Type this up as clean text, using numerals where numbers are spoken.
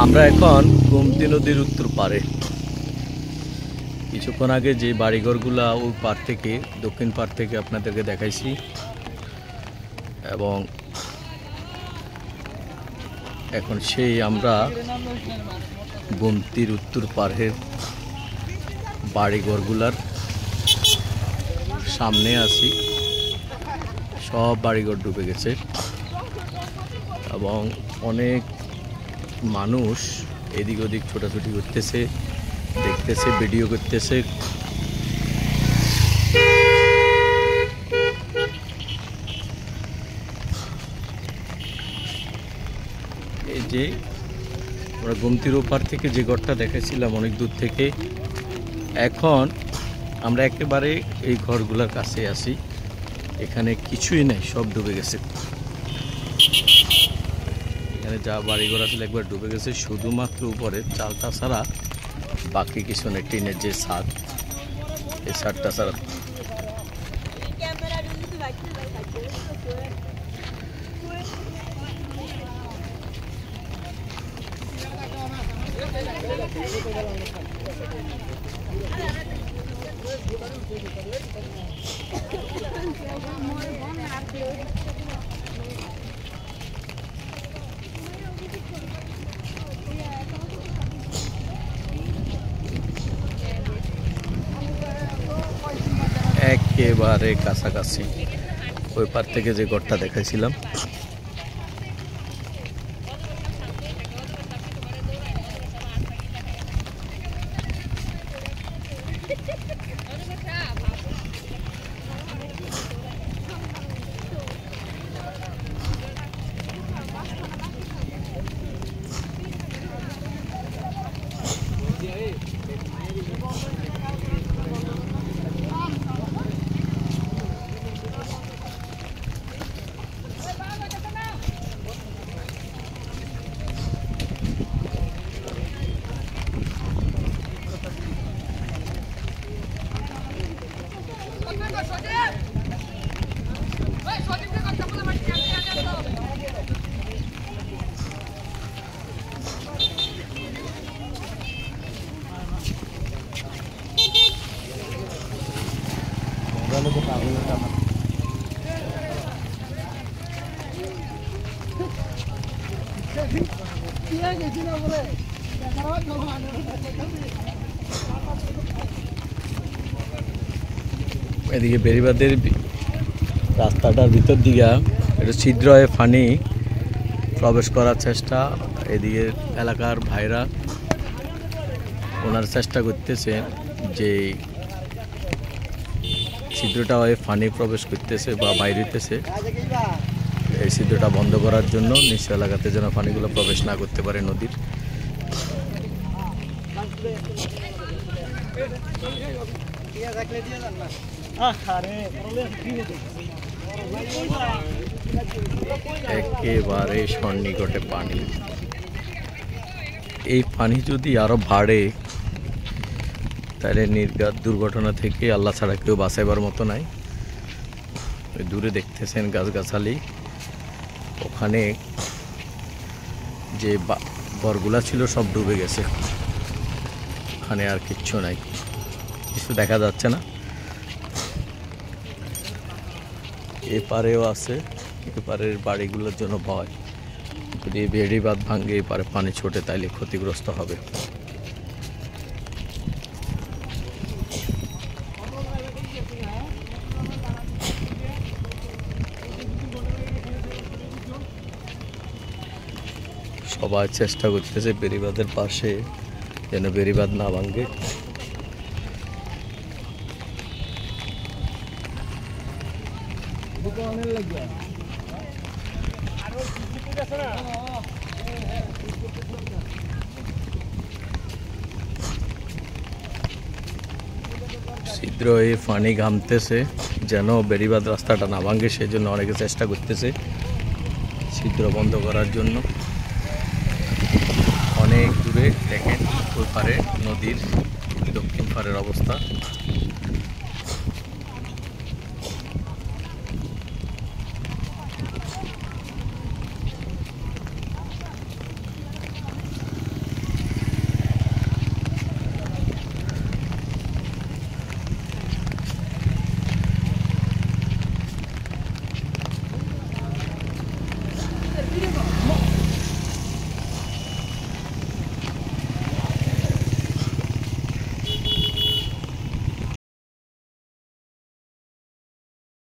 আমরা এখন গোমতী নদীর উত্তর পারে। কিছুক্ষণ আগে যে বাড়িঘরগুলা ওই পার থেকে দক্ষিণ পার থেকে আপনাদেরকে দেখাইছি, এবং এখন সেই আমরা গোমতীর উত্তর পাড়ের বাড়িঘরগুলার সামনে আছি। সব বাড়িঘর ডুবে গেছে এবং অনেক মানুষ এদিক ওদিক ছোটাছুটি করতেছে, দেখতেছে, ভিডিও করতেছে। এই যে আমরা গোমতীর ওপার থেকে যে ঘরটা দেখেছিলাম অনেক দূর থেকে, এখন আমরা একেবারে এই ঘরগুলোর কাছে আছি। এখানে কিছুই নেই, সব ডুবে গেছে। এখানে যা বাড়িঘর আসলে একবার ডুবে গেছে, শুধুমাত্র উপরে চালটা ছাড়া বাকি কিছু নেই। টিনের যে ছাদ, এই ছাদটা ছাড়া। একেবারে কাছাকাছি ওই পার থেকে যে ঘরটা দেখাইছিলাম। এদিকে বেড়িবাঁধের রাস্তাটার ভিতর দিকে একটু ছিদ্র হয়ে পানি প্রবেশ করার চেষ্টা। এদিকে এলাকার ভাইরা ওনার চেষ্টা করতেছে যে ছিদ্রটা হয়ে পানি প্রবেশ করতেছে বা বাইরে হইতেছে, এই ছিদ্রটা বন্ধ করার জন্য নিচ এলাকাতে যেন পানিগুলো প্রবেশ না করতে পারে নদীর। একেবারে সন্নিকটে পানি। এই পানি যদি আরো বাড়ে তাহলে নির্ঘাত দুর্ঘটনা থেকে আল্লাহ ছাড়া কেউ বাঁচাইবার মতো নাই। দূরে দেখতেছেন গাছগাছালি, ওখানে যে ঘরগুলা ছিল সব ডুবে গেছে। ওখানে আর কিচ্ছু নাই, কিছু দেখা যাচ্ছে না। এপারেও আছে, এপারের বাড়িগুলোর জন্য ভয়, যদি বেড়িবাঁধ ভাঙে এপারে পানি ছোটে তাইলে ক্ষতিগ্রস্ত হবে। সবাই চেষ্টা করতেছে বেড়িবাঁধের পাশে যেন বেড়িবাঁধ না ভাঙে। ছিদ্র হয়ে পানি ঘামতেছে যেন বেড়িবাঁধ রাস্তাটা না ভাঙে, সেই জন্য অনেকে চেষ্টা করতেছে ছিদ্র বন্ধ করার জন্য। অনেক দূরে দেখেন ওই পারে নদীর দক্ষিণ পারের অবস্থা।